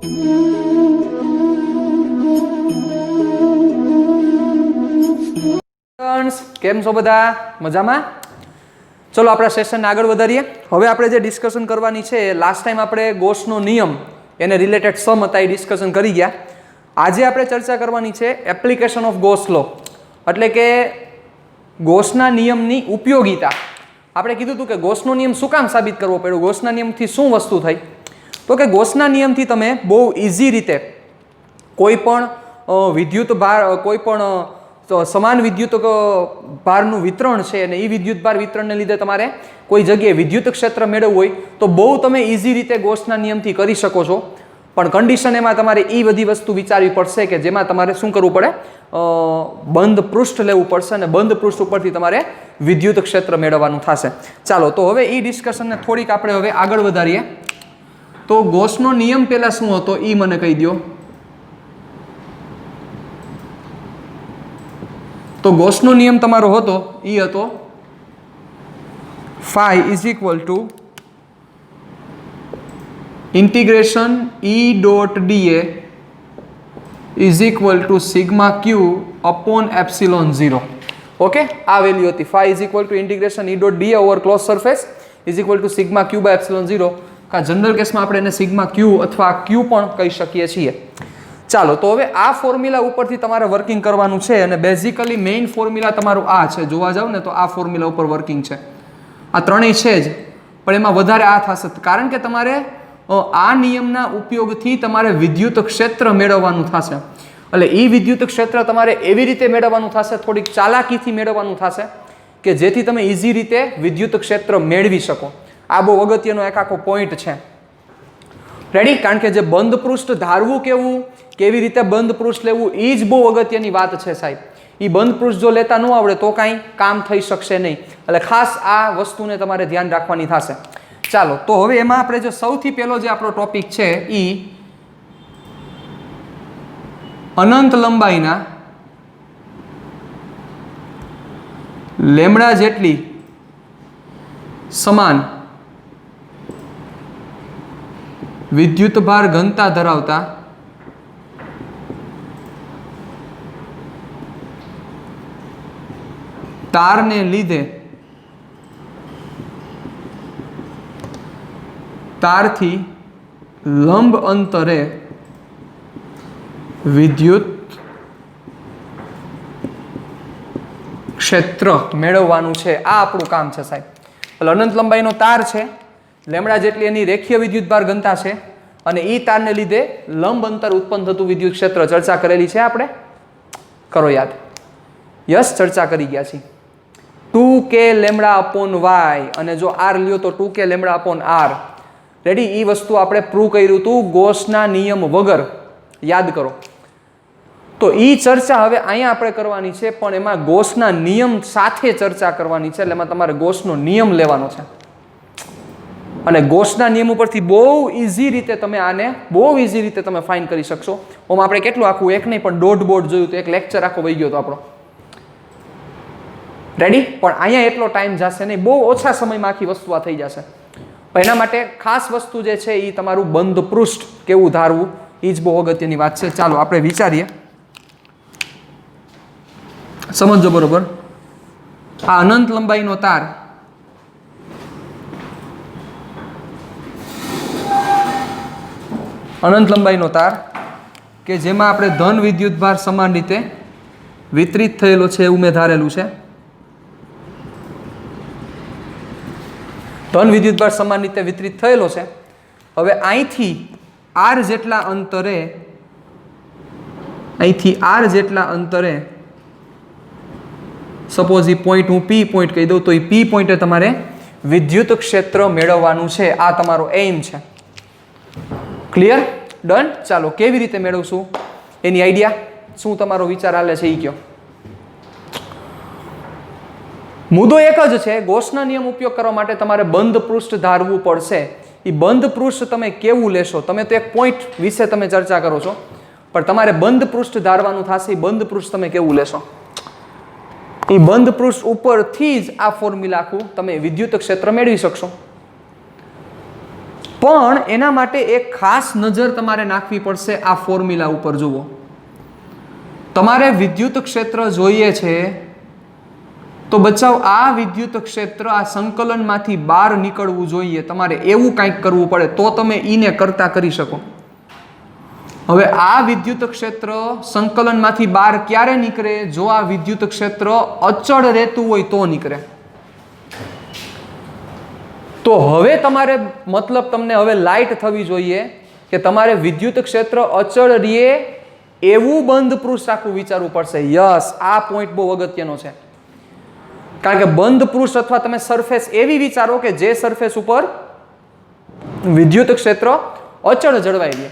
કેમ છો બધા? મજામાં? ચલો આપણા સેશન આગળ વધારીએ. હવે આપણે જે ડિસ્કશન કરવાની છે, લાસ્ટ ટાઈમ આપણે ગોસનો નિયમ એને રિલેટેડ સમ હતા એ ડિસ્કશન કરી ગયા. આજે આપણે ચર્ચા કરવાની છે એપ્લિકેશન ઓફ ગોસ લો, એટલે કે ગોસના નિયમની ઉપયોગિતા. આપણે કીધું હતું કે ગોસનો નિયમ શું કામ સાબિત કરવો પડ્યો, ગોસના નિયમથી શું વસ્તુ થઈ? તો કે ગોસના નિયમથી તમે બહુ ઇઝી રીતે કોઈ પણ વિદ્યુત ભાર, કોઈ પણ સમાન વિદ્યુત ભારનું વિતરણ છે અને એ વિદ્યુત ભાર વિતરણને લીધે તમારે કોઈ જગ્યાએ વિદ્યુત ક્ષેત્ર મેળવવું હોય તો બહુ તમે ઇઝી રીતે ગોસના નિયમથી કરી શકો છો. પણ કન્ડિશન એમાં તમારે એ બધી વસ્તુ વિચારવી પડશે કે જેમાં તમારે શું કરવું પડે, બંધ પૃષ્ઠ લેવું પડશે અને બંધ પૃષ્ઠ ઉપરથી તમારે વિદ્યુત ક્ષેત્ર મેળવવાનું થશે. ચાલો તો હવે એ ડિસ્કશનને થોડીક આપણે હવે આગળ વધારીએ. તો ગોસનો નિયમ પહેલા શું હતો એ મને કહી દો. તો ગોસનો નિયમ તમારો હતો એ હતો phi is equal to integration E dot dA is equal to sigma Q upon epsilon 0. Okay, આ વેલ્યુ હતી. phi is equal to integration E dot dA over close surface is equal to sigma Q by epsilon 0. કા general કેસમાં આપણે એને sigma ક્યુ અથવા ક્યુ પણ કહી શકીએ છીએ. ચાલો તો હવે આ ફોર્મ્યુલા ઉપરથી તમારે વર્કિંગ કરવાનું છે અને બેઝિકલી મેઇન ફોર્મ્યુલા તમારું આ છે. જોવા જાવ ને તો આ ફોર્મ્યુલા ઉપર વર્કિંગ છે. આ ત્રણેય છે જ, પણ એમાં વધારે આ થશે કારણ કે તમારે આ નિયમના ઉપયોગથી તમારે વિદ્યુત ક્ષેત્ર મેળવવાનું થશે. એટલે એ વિદ્યુત ક્ષેત્ર તમારે એવી રીતે મેળવવાનું થશે, થોડીક ચાલાકીથી મેળવવાનું થશે કે જેથી તમે ઇઝી રીતે વિદ્યુત ક્ષેત્ર મેળવી શકો. આ બહુ અગત્યનો એક આખો પોઈન્ટ છે. રેડી? કારણ કે જે બંધ પૃષ્ઠ ધારવું કેવું, કેવી રીતે બંધ પૃષ્ઠ લેવું, એ જ બહુ અગત્યની વાત છે સાહેબ. એ બંધ પૃષ્ઠ જો લેતા ન આવડે તો કાંઈ કામ થઈ શકશે નહીં. એટલે ખાસ આ વસ્તુને તમારે ધ્યાન રાખવાની થશે. ચાલો તો હવે એમાં આપણે જો સૌથી પહેલો જે આપણો ટોપિક છે એ અનંત લંબાઈના લેમડા જેટલી સમાન વિદ્યુતભાર ઘનતા ધરાવતા તારને લીધે તારથી લંબ અંતરે વિદ્યુત ક્ષેત્ર મેળવવાનું છે. આ આપણું કામ છે સાહેબ. એટલે અનંત લંબાઈનો તાર છે, લેમડા જેટલી એની રેખીય વિદ્યુતભાર ઘનતા છે અને એ તારને લીધે લંબ અંતર ઉત્પન્ન થતું વિદ્યુત ક્ષેત્ર ચર્ચા કરેલી છે આપણે. કરો યાદ. યસ, ચર્ચા કરી ગયા છીએ. 2k લેમડા અપોન વાય અને જો આર લ્યો તો 2k lambda upon R. Ready? એ વસ્તુ આપણે પ્રૂવ કર્યું હતું ગોસના નિયમ વગર. યાદ કરો. તો એ ચર્ચા હવે અહીંયા આપણે કરવાની છે, પણ એમાં ગોસના નિયમ સાથે ચર્ચા કરવાની છે. એટલે એમાં તમારે ગોસનો નિયમ લેવાનો છે અને ગોસના નિયમ ઉપરથી બહુ ઇઝી રીતે તમે આને બહુ ઇઝી રીતે તમે ફાઇન કરી શકશો. ઓમ આપણે કેટલું આખું એક નહીં પણ દોઢ બોર્ડ જોયું તો એક લેક્ચર આખો વહી ગયો હતો આપણો. રેડી? પણ અહીંયા એટલો ટાઈમ જશે નહીં, બહુ ઓછા સમયમાં આખી વસ્તુ આ થઈ જશે. પણ એના માટે ખાસ વસ્તુ જે છે એ તમારું બંધ પૃષ્ઠ કેવું ધારવું એ જ બહુ અગત્યની વાત છે. ચાલો આપણે વિચારીએ, સમજો બરોબર. આ અનંત લંબાઈનો તાર અનંત લંબાઈનો તાર કે જેમાં આપણે ધન વિદ્યુતભાર સમાન રીતે વિતરિત થયેલો છે એવું મેં ધારેલું છે. ધન વિદ્યુતભાર સમાન રીતે વિતરિત થયેલો છે. હવે અહીંથી આર જેટલા અંતરે સપોઝ એ પોઈન્ટ હું પી પોઈન્ટ કહી દઉં તો એ પી પોઈન્ટે તમારે વિદ્યુત ક્ષેત્ર મેળવવાનું છે. આ તમારો એઇમ છે. ક્લિયર? ડન? ચાલો કેવી રીતે મેળવશું એની આઈડિયા શું તમારો વિચાર હાલે છે એ કયો. મુદ્દો એક જ છે, ગોસના નિયમ ઉપયોગ કરવા માટે તમારે બંધ પૃષ્ઠ ધારવું પડશે. એ બંધ પૃષ્ઠ તમે કેવું લેશો? તમે તો એક પોઈન્ટ વિશે તમે ચર્ચા કરો છો, પણ તમારે બંધ પૃષ્ઠ ધારવાનું થશે. એ બંધ પૃષ્ઠ તમે કેવું લેશો? એ બંધ પૃષ્ઠ ઉપરથી જ આ ફોર્મ્યુલા આખું તમે વિદ્યુત ક્ષેત્ર મેળવી શકશો. પણ એના માટે એક ખાસ નજર તમારે નાખવી પડશે આ ફોર્મ્યુલા ઉપર. જુઓ, તમારે વિદ્યુત ક્ષેત્ર જોઈએ છે તો બચાવ આ વિદ્યુત ક્ષેત્ર આ સંકલનમાંથી બહાર નીકળવું જોઈએ. તમારે એવું કંઈક કરવું પડે તો તમે ઈને કરતા કરી શકો. હવે આ વિદ્યુત ક્ષેત્ર સંકલનમાંથી બહાર ક્યારે નીકળે? જો આ વિદ્યુત ક્ષેત્ર અચળ રહેતું હોય તો નીકળે. તો હવે તમારે મતલબ તમને હવે લાઇટ થવી જોઈએ કે તમારે વિદ્યુત ક્ષેત્ર અચળ રહે એવું બંધ પૃષ્ઠ આખું વિચારવું પડશે. યસ, આ પોઈન્ટ બહુ અગત્યનો છે. કારણ કે બંધ પૃષ્ઠ અથવા તમે સરફેસ એવી વિચારો કે જે સરફેસ ઉપર વિદ્યુત ક્ષેત્ર અચળ જળવાઈ રહે.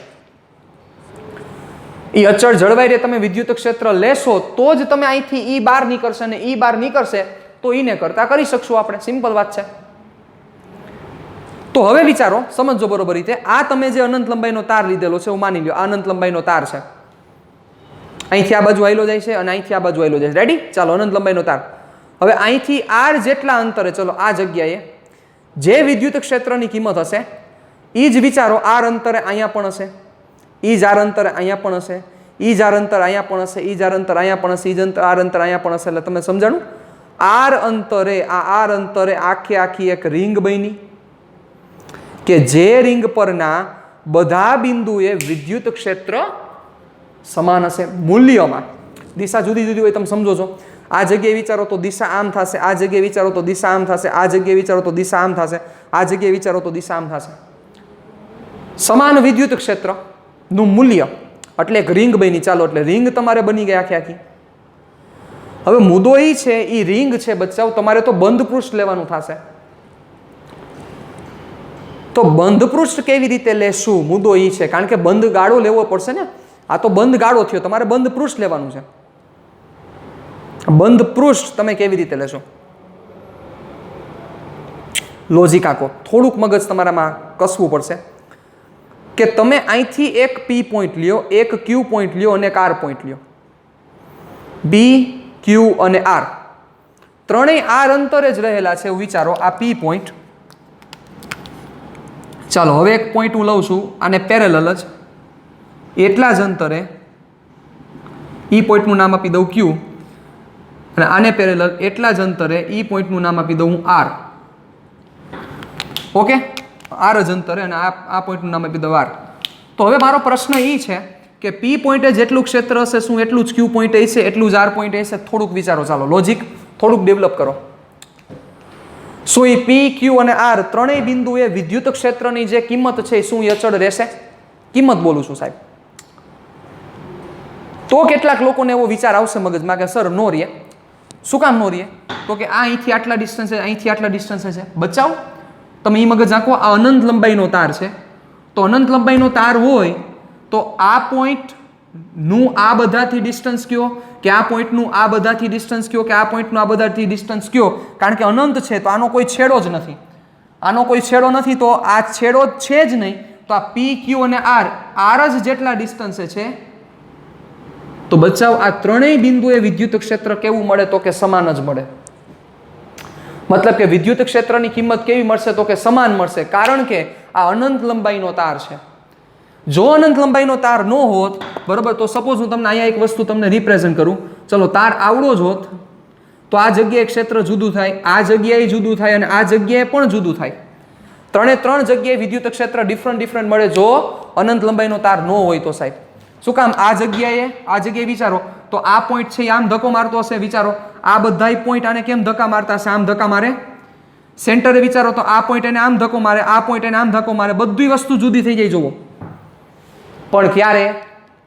એ અચળ જળવાઈ રહે તમે વિદ્યુત ક્ષેત્ર લેશો તો જ તમે અહીંથી ઈ બહાર નીકળશે, અને ઈ બહાર નીકળશે તો ઈને કરતા કરી શકશું આપણે. સિમ્પલ વાત છે. તો હવે વિચારો, સમજો બરોબર રીતે. આ તમે જે અનંત લંબાઈનો તાર લીધેલો છે, હું માની લ્યો આ અનંત લંબાઈનો તાર છે. અહીંથી આ બાજુ આયલો જાય છે અને અહીંથી આ બાજુ આયલો જાય છે. રેડી? ચાલો, અનંત લંબાઈનો તાર. હવે અહીંથી આર જેટલા અંતરે, ચલો આ જગ્યાએ જે વિદ્યુત ક્ષેત્રની કિંમત હશે એ જ વિચારો આર અંતરે અહીંયા પણ હશે, ઈ જ આર અંતરે અહીંયા પણ હશે, ઈ જ આર અંતર અહીંયા પણ હશે, ઈ જ આર અંતર અહીંયા પણ હશે, ઈ જ આર અંતર અહીંયા પણ હશે. એટલે તમે સમજાણું? આર અંતરે, આ આર અંતરે આખી એક રિંગ બની કે જે રિંગ પરના બધા બિંદુએ વિદ્યુત ક્ષેત્ર સમાન હશે મૂલ્યમાં. દિશા જુદી જુદી હોય, તમે સમજો છો. આ જગ્યાએ વિચારો તો દિશા આમ થશે, આ જગ્યાએ વિચારો તો દિશા આમ થશે, આ જગ્યાએ વિચારો તો દિશા આમ થશે, આ જગ્યાએ વિચારો તો દિશા આમ થશે. સમાન વિદ્યુત ક્ષેત્રનું મૂલ્ય એટલે એક રિંગ બની. ચાલો, એટલે રિંગ તમારે બની ગઈ આખી. હવે મુદ્દો એ છે, એ રિંગ છે બચ્ચાઓ, તમારે તો બંધ પૃષ્ઠ લેવાનું થશે. તો બંધ પૃષ્ઠ કેવી રીતે લેશું? મુદ્દો એ છે, કારણ કે બંધ ગાળો લેવો પડશે ને. આ તો બંધ ગાળો થયો, તમારે બંધ પૃષ્ઠ લેવાનું છે. બંધ પૃષ્ઠ તમે કેવી રીતે લેશો? લોજિક આખો થોડુંક મગજ તમારામાં કસવું પડશે કે તમે અહીંથી એક પી પોઈન્ટ લ્યો, એક ક્યુ પોઈન્ટ લ્યો અને એક આર પોઈન્ટ લ્યો. બી, ક્યુ અને આર ત્રણેય આર અંતરે જ રહેલા છે એવું વિચારો. આ પી પોઈન્ટ, ચાલો હવે એક પોઈન્ટ હું લઉં છું, આને પેરેલલ જ એટલા જ અંતરે ઈ પોઈન્ટનું નામ આપી દઉં ક્યુ, અને આને પેરેલલ એટલા જ અંતરે ઈ પોઈન્ટનું નામ આપી દઉં હું આર. ઓકે, આર જ અંતરે અને આ પોઈન્ટનું નામ આપી દઉં આર. તો હવે મારો પ્રશ્ન એ છે કે પી પોઈન્ટે જેટલું ક્ષેત્ર હશે શું એટલું જ ક્યુ પોઈન્ટ હશે, એટલું જ આર પોઈન્ટ હશે? થોડુંક વિચારો, ચાલો લોજિક થોડુંક ડેવલપ કરો. શું એ પી, ક્યુ અને આર ત્રણેય બિંદુએ વિદ્યુત ક્ષેત્રની જે કિંમત છે શું એ અચળ રહેશે? કિંમત બોલું છું સાહેબ. તો કેટલાક લોકોને એવો વિચાર આવશે મગજમાં કે સર નો રહે. શું કામ નો રહે? તો કે આ અહીંથી આટલા ડિસ્ટન્સ છે, અહીંથી આટલા ડિસ્ટન્સ છે. બચાવ, તમે એ મગજ આંખો, આ અનંત લંબાઈનો તાર છે. તો અનંત લંબાઈનો તાર હોય તો આ પોઈન્ટનું આ બધાથી ડિસ્ટન્સ કયો, કે આ પોઈન્ટનું આ બધાથી ડિસ્ટન્સ કયો, કે આ પોઈન્ટનું આ બધાથી ડિસ્ટન્સ કયો. કારણ કે અનંત છે તો આનો કોઈ છેડો જ નથી. આનો કોઈ છેડો નથી તો આ છેડો છે જ નહીં. તો આ પી, ક્યુ અને આર જ જેટલા ડિસ્ટન્સે છે. તો બચાવ, આ ત્રણેય બિંદુએ વિદ્યુત ક્ષેત્ર કેવું મળે? તો કે સમાન જ મળે. મતલબ કે વિદ્યુત ક્ષેત્રની કિંમત કેવી મળશે? તો કે સમાન મળશે. કારણ કે આ અનંત લંબાઈનો તાર છે. જો અનંત લંબાઈનો તાર ન હોત, બરોબર, તો સપોઝ હું તમને અહીંયા એક વસ્તુ તમને રિપ્રેઝન્ટ કરું. ચલો, તાર આવડો જ હોત તો આ જગ્યાએ ક્ષેત્ર જુદું થાય, આ જગ્યાએ જુદું થાય અને આ જગ્યાએ પણ જુદું થાય. ત્રણ જગ્યાએ વિદ્યુત ક્ષેત્ર ડિફરન્ટ મળે જો અનંત લંબાઈનો તાર ન હોય તો સાહેબ. શું કામ? આ જગ્યાએ વિચારો તો આ પોઈન્ટ છે આમ ધક્કો મારતો હશે. વિચારો, આ બધા પોઈન્ટ આને કેમ ધક્કા મારતા હશે? આમ ધક્કા મારે. સેન્ટરે વિચારો તો આ પોઈન્ટ એને આમ ધક્કો મારે, આ પોઈન્ટ એને આમ ધક્કો મારે. બધી વસ્તુ જુદી થઈ જાય. જુઓ, પણ ક્યારે?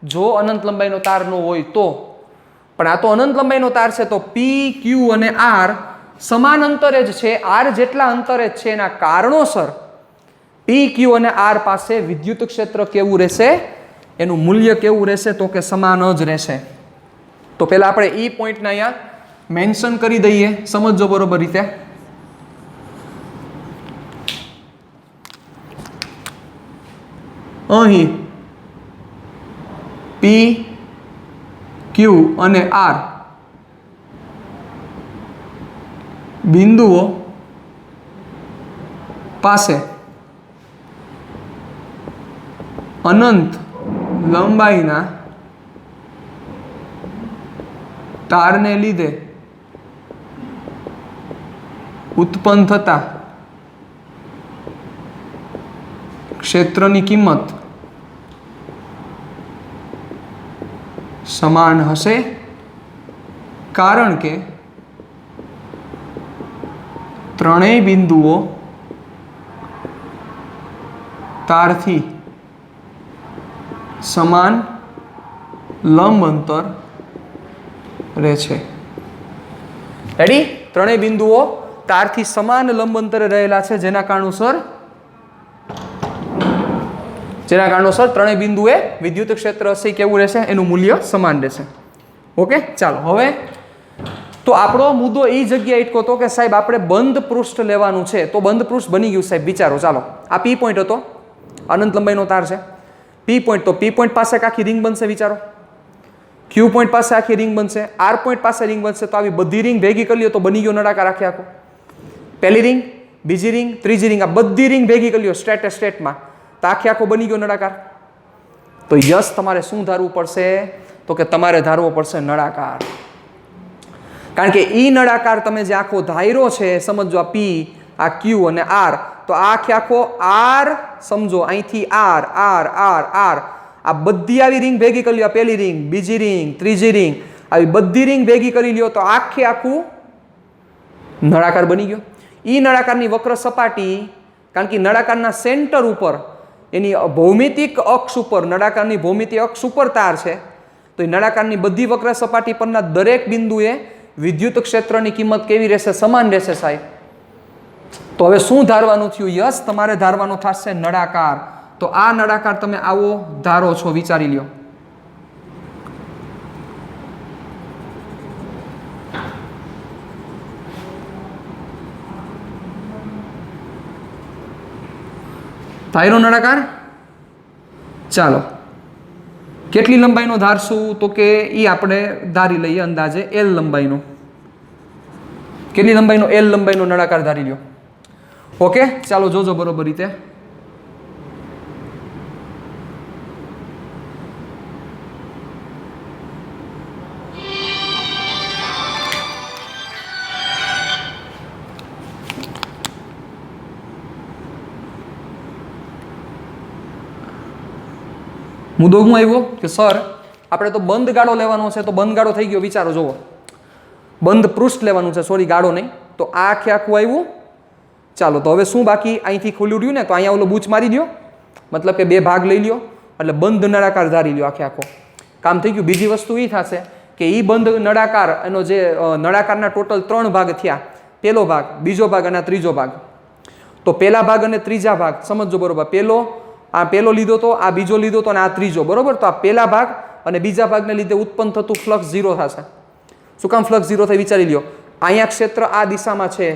જો અનંત લંબાઈનો તાર ન હોય તો. પણ આ તો અનંત લંબાઈનો તાર છે તો પી, ક્યુ અને આર સમાન અંતરે જ છે. આર જેટલા અંતરે જ છે. એના કારણોસર પી, ક્યુ અને આર પાસે વિદ્યુત ક્ષેત્ર કેવું રહેશે? એનું મૂલ્ય કેવું રહેશે? તો કે સમાન જ રહેશે. તો પહેલા આપણે ઈ પોઈન્ટને અહીંયા મેન્શન કરી દઈએ, સમજો બરોબર રીતે. અહીં પી, ક્યુ અને આર બિંદુઓ પાસે અનંત લંબાઈના તારને લીધે ઉત્પન્ન થતા ક્ષેત્રની કિંમત સમાન હશે, કારણ કે ત્રણેય બિંદુઓ તારથી સમાન લંબ અંતર રહે છે. રેડી? ત્રણેય બિંદુઓ તારથી સમાન લંબ અંતરે રહેલા છે, જેના કારણોસર ત્રણેય બિંદુએ વિદ્યુત ક્ષેત્ર હશે કેવું રહેશે, એનું મૂલ્ય સમાન રહેશે. ઓકે, ચાલો હવે તો આપણો મુદ્દો એ જગ્યાએ અટકો હતો કે સાહેબ આપણે બંધ પૃષ્ઠ લેવાનું છે. તો બંધ પૃષ્ઠ બની ગયું સાહેબ. વિચારો, ચાલો આ પી પોઈન્ટ હતો, અનંત લંબાઈનો તાર છે. પી પોઈન્ટ, તો પી પોઈન્ટ પાસે આખી રિંગ બનશે. વિચારો, ક્યુ પોઈન્ટ પાસે આખી રિંગ બનશે, આર પોઈન્ટ પાસે રિંગ બનશે. તો આવી બધી રિંગ ભેગી કરી લ્યો તો બની ગયો નળાકાર આખે આખો. પહેલી રિંગ, બીજી રિંગ, ત્રીજી રિંગ, આ બધી રિંગ ભેગી કરી લ્યો સ્ટેટમાં, તો આખે આખો બની ગયો નળાકાર. તો યસ, તમારે શું ધારવું પડશે? તો કે તમારે ધારવો પડશે નળાકાર. કારણ કે ઈ નળાકાર તમે જે આખો ધાયરો છે, સમજો આ પી, આ ક્યુ અને આર, તો આ આખે આખો આર સમજો, અહીંથી આર આર આર આર, આ બધી આવી રિંગ ભેગી કરી લ્યો. પહેલી રિંગ, બીજી રિંગ, ત્રીજી રિંગ, આવી બધી રિંગ ભેગી કરી લ્યો તો આખે આખું નળાકાર બની ગયો. ઈ નળાકારની વક્ર સપાટી, કારણ કે નળાકારના સેન્ટર ઉપર, એની ભૌમિતિક અક્ષ ઉપર, નળાકારની ભૌમિતિક અક્ષ ઉપર તાર છે, તો એ નળાકારની બધી વક્ર સપાટી પરના દરેક બિંદુએ વિદ્યુત ક્ષેત્રની કિંમત કેવી રહેશે? સમાન રહેશે સાહેબ. તો હવે શું ધારવાનું થયું? યસ, તમારે ધારવાનો થશે નળાકાર. તો આ નળાકાર તમે આવો ધારો છો, વિચારી લ્યો. ધાર્યો નળાકાર. ચાલો કેટલી લંબાઈનો ધારશું? તો કે એ આપણે ધારી લઈએ અંદાજે એલ લંબાઈનો. કેટલી લંબાઈનો? એલ લંબાઈનો નળાકાર ધારી લ્યો. ઓકે, ચાલો જોજો બરોબર રીતે. મુદ્દો શું આવ્યો કે સર આપણે તો બંધ ગાળો લેવાનો છે, તો બંધ ગાળો થઈ ગયો. વિચારો, જોવો, બંધ પૃષ્ઠ લેવાનું છે, સોરી ગાળો નહીં. તો આ આખે આખું આવ્યું. ચાલો, તો હવે શું બાકી? અહીંથી ખુલ્લું રહ્યું ને, તો અહીંયા ઓલો બૂચ મારી દો, મતલબ કે બે ભાગ લઈ લ્યો, એટલે બંધ નળાકાર ધારી લ્યો. આખે આખો કામ થઈ ગયું. બીજી વસ્તુ એ થશે કે એ બંધ નળાકાર, એનો જે નળાકારના ટોટલ 3 ભાગ થયા, પહેલો ભાગ, બીજો ભાગ અને ત્રીજો ભાગ. તો પહેલા ભાગ અને ત્રીજા ભાગ સમજો બરોબર. આ પહેલો લીધો તો, આ બીજો લીધો તો, અને આ ત્રીજો, બરોબર. તો આ પહેલા ભાગ અને બીજા ભાગને લીધે ઉત્પન્ન થતું ફ્લક્સ 0 થશે. શું કામ ફ્લક્સ 0 થાય? વિચારી લ્યો. અહીંયા ક્ષેત્ર આ દિશામાં છે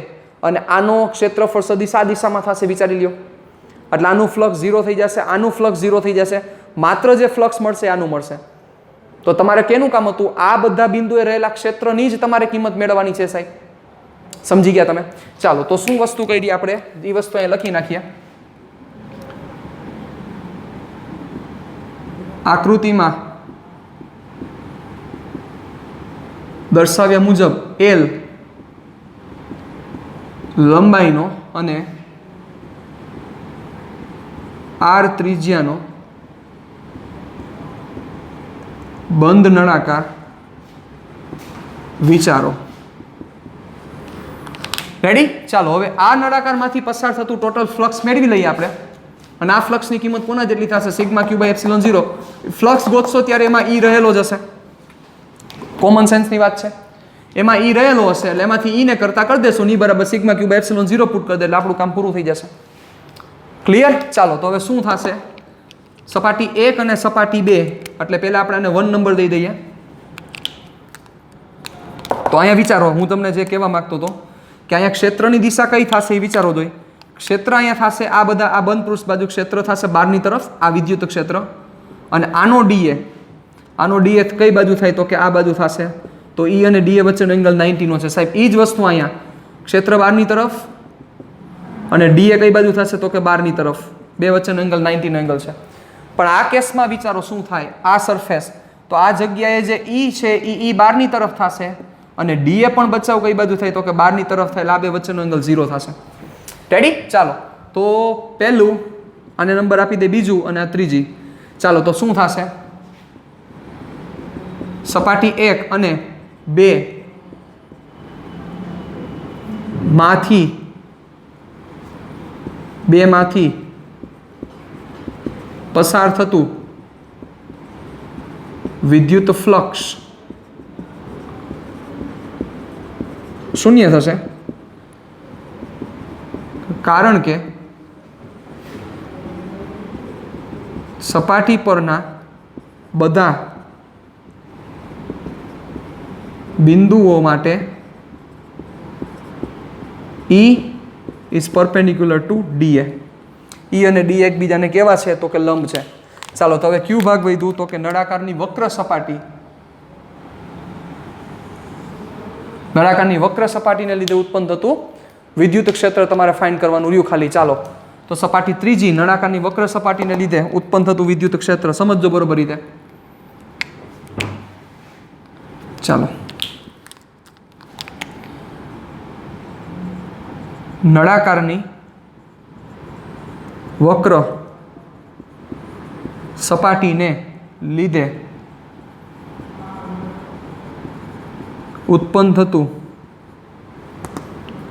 અને આનો ક્ષેત્રફળ સદિશ આ દિશામાં થશે. વિચારી લ્યો. એટલે આનું ફ્લક્સ 0 થઈ જશે, આનું ફ્લક્સ 0 થઈ જશે. માત્ર જે ફ્લક્સ મળશે આનું મળશે. તો તમારે કેનું કામ હતું? આ બધા બિંદુએ રહેલા ક્ષેત્રની જ તમારે કિંમત મેળવવાની છે સાહેબ. સમજી ગયા તમે? ચાલો, તો શું વસ્તુ કરી આપણે? એ વસ્તુ અહીંયા લખી નાખીએ. આકૃતિમાં દર્શાવ્યા મુજબ એલ લંબાઈનો અને આર ત્રિજ્યાનો બંધ નળાકાર વિચારો. રેડી? ચાલો હવે આ નળાકારમાંથી પસાર થતું ટોટલ ફ્લક્સ મેળવી લઈએ આપણે. અને આ ફ્લક્સની કિંમત કોના જેટલી થશે? Sigma Q by epsilon 0. Flux ગોતશો ત્યારે એમાં ઈ રહેલો જ હશે. કોમન સેન્સની વાત છે. એમાં ઈ રહેલો હશે એટલે એમાંથી ઈને કરતા કરી દેશો. ની બરાબર sigma Q by epsilon 0 put કરી દે એટલે આપણું કામ પૂરું થઈ જશે. ક્લિયર? ચાલો, તો હવે શું થશે? સપાટી 1 અને સપાટી 2, એટલે પહેલા આપણે આને 1 નંબર દઈ દઈએ. તો અહીંયા વિચારો, હું તમને જે કહેવા માંગતો હતો કે અહીંયા ક્ષેત્રની દિશા કઈ થશે એ વિચારો જોઈએ. ક્ષેત્ર અહીંયા થશે, આ બધા આ બંધ પૃષ્ઠ બાજુ ક્ષેત્ર થશે બહારની તરફ, આ વિદ્યુત ક્ષેત્ર. અને આનો ડીએ કઈ બાજુ થાય? તો કે આ બાજુ થશે. તો ઈ અને ડીએ વચ્ચેનો એંગલ 90 નો છે સાહેબ. એ જ વસ્તુ અહીંયા ક્ષેત્ર બહારની તરફ અને ડીએ કઈ બાજુ થશે? તો કે બહારની તરફ. બે વચ્ચેનો એંગલ 90 નો એંગલ છે. પણ આ કેસમાં વિચારો શું થાય, આ સરફેસ તો આ જગ્યાએ જે ઈ છે એ બહારની તરફ થશે અને ડીએ પણ બચાવ કઈ બાજુ થાય તો કે બહારની તરફ થાય, આ બે વચ્ચેનો એંગલ 0 થશે. રેડી? ચાલો તો પહેલું આને નંબર આપી દે, બીજું અને આ ત્રીજી. ચાલો તો શું થશે, સપાટી 1 અને 2 માંથી પસાર થતું વિદ્યુત ફ્લક્સ શૂન્ય થશે, કારણ કે સપાટી પરના બધા બિંદુઓ માટે E is perpendicular to DA. E અને D એકબીજાને કેવા છે તો કે લંબ છે. ચાલો તો હવે ક્યુ ભાગ વધ્યું તો કે નળાકારની વક્ર સપાટીને લીધે ઉત્પન્ન થતું વિદ્યુત ક્ષેત્ર તમારે ફાઇન્ડ કરવાનું રહ્યું ખાલી. ચાલો તો સપાટી ત્રીજી, નળાકારની વક્ર સપાટીને લીધે ઉત્પન્ન થતું વિદ્યુત ક્ષેત્ર સમજજો બરોબર રીતે. ચાલો નળાકારની વક્ર સપાટીને લીધે ઉત્પન્ન થતું,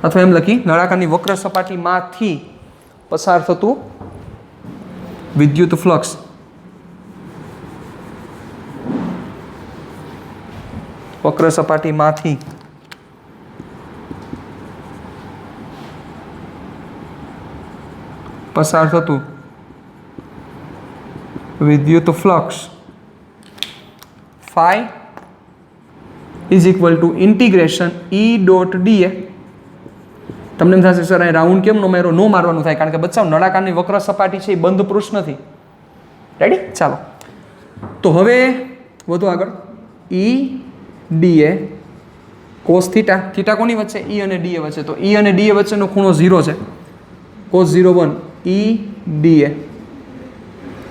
અથવા એમ લખી નળાકારની વક્ર સપાટીમાંથી પસાર થતું વિદ્યુત ફ્લક્સ વક્ર સપાટીમાંથી પસાર થતું વિદ્યુત flux phi is equal to integration E dot dA. તમને એમ થશે સર અહીં રાઉન્ડ કેમ નો માર્યો? નો મારવાનું થાય કારણ કે બચ્ચાઓ નળાકારની વક્ર સપાટી છે એ બંધ પૃષ્ઠ નથી. રેડી? ચાલો તો હવે વધુ આગળ E dA cos theta, theta કોની વચ્ચે? E અને dA વચ્ચે. તો E અને dA વચ્ચેનો ખૂણો 0 છે, cos 01 E dA.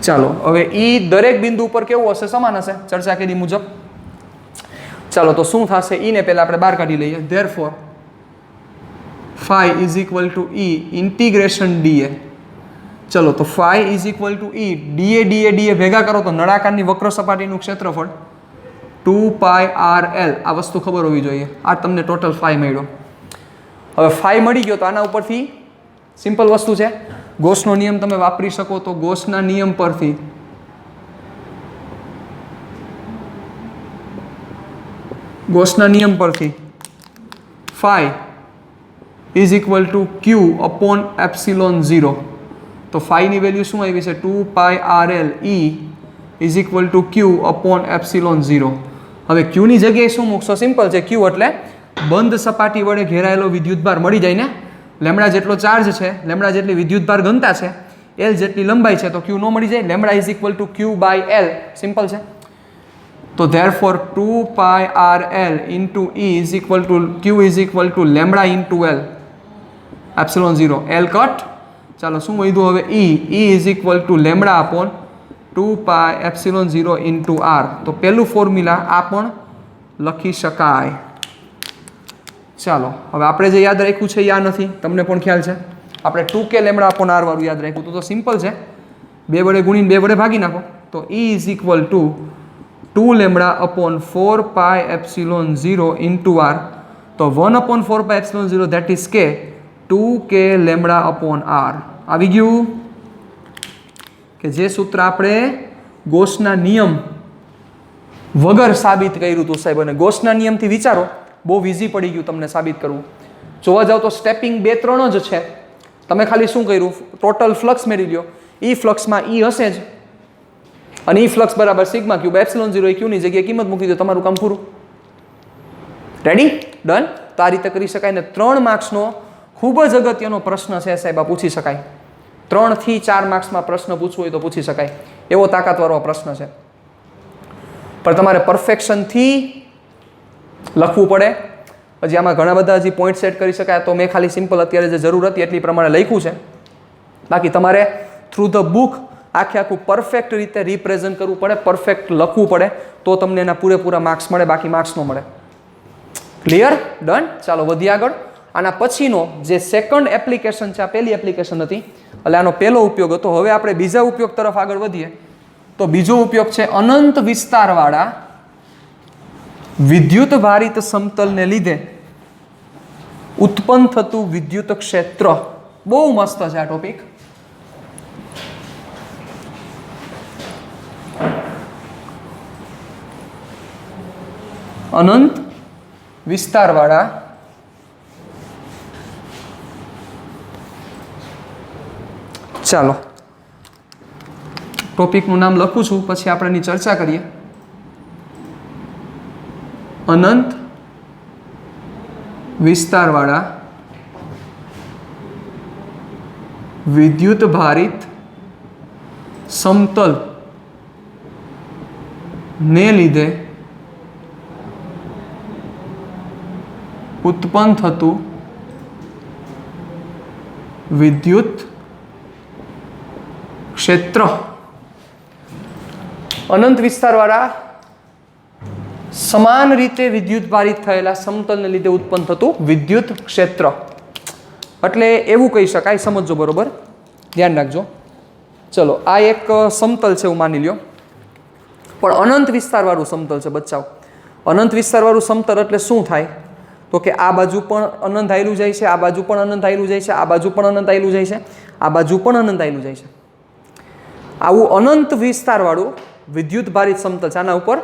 ચાલો હવે E દરેક બિંદુ ઉપર કેવું હશે? સમાન હશે ચર્ચા કરી મુજબ. ચાલો તો શું થશે? E ને પહેલા આપણે બહાર કાઢી લઈએ. therefore phi is equal to E integration dA. ચલો તો phi is equal to E dA ભેગા કરો તો નળાકારની વક્ર સપાટીનું ક્ષેત્રફળ 2 pi RL. આ વસ્તુ ખબર હોવી જોઈએ. આ તમને ટોટલ phi મળ્યો. હવે phi મળી ગયો તો આના ઉપરથી સિમ્પલ વસ્તુ છે, ગોસનો નિયમ તમે વાપરી શકો. તો ગોસના નિયમ પરથી phi is equal to Q upon epsilon 0. તો phi ની વેલ્યુ શું આવી છે? 2 pi RL E is equal to Q upon epsilon 0. હવે Q ની જગ્યાએ શું મૂકશો? સિમ્પલ છે, Q એટલે બંધ સપાટી વડે ઘેરાયેલો વિદ્યુતભાર મળી જાય ને. લેમડા જેટલો ચાર્જ છે, લેમડા જેટલી વિદ્યુતભાર ઘનતા છે, L જેટલી લંબાઈ છે, તો Q નો મળી જાય. Lambda is equal to Q by L. Simple છે. તો therefore 2 pi RL into E is equal to Q is equal to lambda into L epsilon 0. L cut. ચાલો શું વધ્યું હવે? E is equal to lambda upon 2 pi epsilon 0 into R. તો પહેલું formula આ પણ લખી શકાય. ચાલો હવે આપણે જે યાદ રાખ્યું છે યા નથી, તમને પણ ખ્યાલ છે. આપણે 2k લેમડા upon R વાળું યાદ રાખ્યું તો સિમ્પલ છે, 2 વડે ગુણીને 2 વડે ભાગી નાખો. તો E is equal to 2 lambda upon 4 pi epsilon 0 into R. તો 1 upon 4 pi epsilon 0 that is k, 2k lambda upon R. આવી ગયું કે જે સૂત્ર આપણે ગોસના નિયમ વગર સાબિત કર્યું હતું સાહેબ. અને ગોસના નિયમથી વિચારો, બહુ ઇઝી પડી ગયું તમને સાબિત કરવું. જોવા જાવ તો સ્ટેપિંગ 2-3 જ છે. તમે ખાલી શું કર્યું? ટોટલ ફ્લક્સ મેળવી લ્યો. E ફ્લક્સમાં E હશે જ, અને E ફ્લક્સ બરાબર સિગ્મા ક્યુ એપ્સિલોન 0 એ ક્યુની જગ્યાએ કિંમત મૂકી દો, તમારું કામ પૂરું. રેડી? ડન? તો આ રીતે કરી શકાય. ને 3 માર્ક્સનો ખૂબ જ અગત્યનો પ્રશ્ન છે સાહેબ, આ પૂછી શકાય. 3 થી 4 માર્ક્સમાં પ્રશ્ન પૂછવો હોય તો પૂછી શકાય, એવો તાકાતવાળો પ્રશ્ન છે. પણ તમારે પરફેક્શનથી લખવું પડે. હજી આમાં ઘણા બધા હજી પોઈન્ટ સેટ કરી શકાય, તો મેં ખાલી સિમ્પલ અત્યારે જે જરૂર હતી એટલી પ્રમાણે લખ્યું છે. બાકી તમારે થ્રુ ધ બુક આખે આખું પરફેક્ટ રીતે રિપ્રેઝન્ટ કરવું પડે, પરફેક્ટ લખવું પડે, તો તમને એના પૂરેપૂરા માર્ક્સ મળે, બાકી માર્ક્સ ન મળે. ક્લિયર? ડન. ચાલો વધીએ આગળ. આના પછીનો જે સેકન્ડ એપ્લિકેશન છે, આ પહેલી એપ્લિકેશન હતી, એટલે આનો પહેલો ઉપયોગ હતો. હવે આપણે બીજા ઉપયોગ તરફ આગળ વધીએ. તો બીજો ઉપયોગ છે અનંત વિસ્તારવાળા વિદ્યુત ભારિત સમતલને લીધે ઉત્પન્ન થતું વિદ્યુત ક્ષેત્ર. બહુ મસ્ત છે આ ટોપિક. અનંત વિસ્તારવાળા ચાલો ટોપિકનું નામ લખું છું, પછી આપણે એની ચર્ચા કરીએ. અનંત વિસ્તારવાળા વિદ્યુત ભારિત સમતલ ને લીધે ઉત્પન્ન થતું વિદ્યુત ક્ષેત્ર. અનંત વિસ્તારવાળા સમાન રીતે વિદ્યુત ભારિત થયેલા સમતલને લીધે ઉત્પન્ન થતું વિદ્યુત ક્ષેત્ર. એટલે એવું કહી શકાય, સમજજો બરોબર, ધ્યાન રાખજો. ચલો, આ એક સમતલ છે એવું માની લ્યો, પણ અનંત વિસ્તારવાળું સમતલ છે. બચાવ, અનંત વિસ્તારવાળું સમતલ એટલે શું થાય? તો કે આ બાજુ પણ અનંત આયેલું જાય છે, આ બાજુ પણ અનંત આયેલું જાય છે, આ બાજુ પણ અનંત આયેલું જાય છે, આ બાજુ પણ અનંત આયેલું જાય છે. આવું અનંત વિસ્તારવાળું વિદ્યુત ભારિત સમતલ છે. આના ઉપર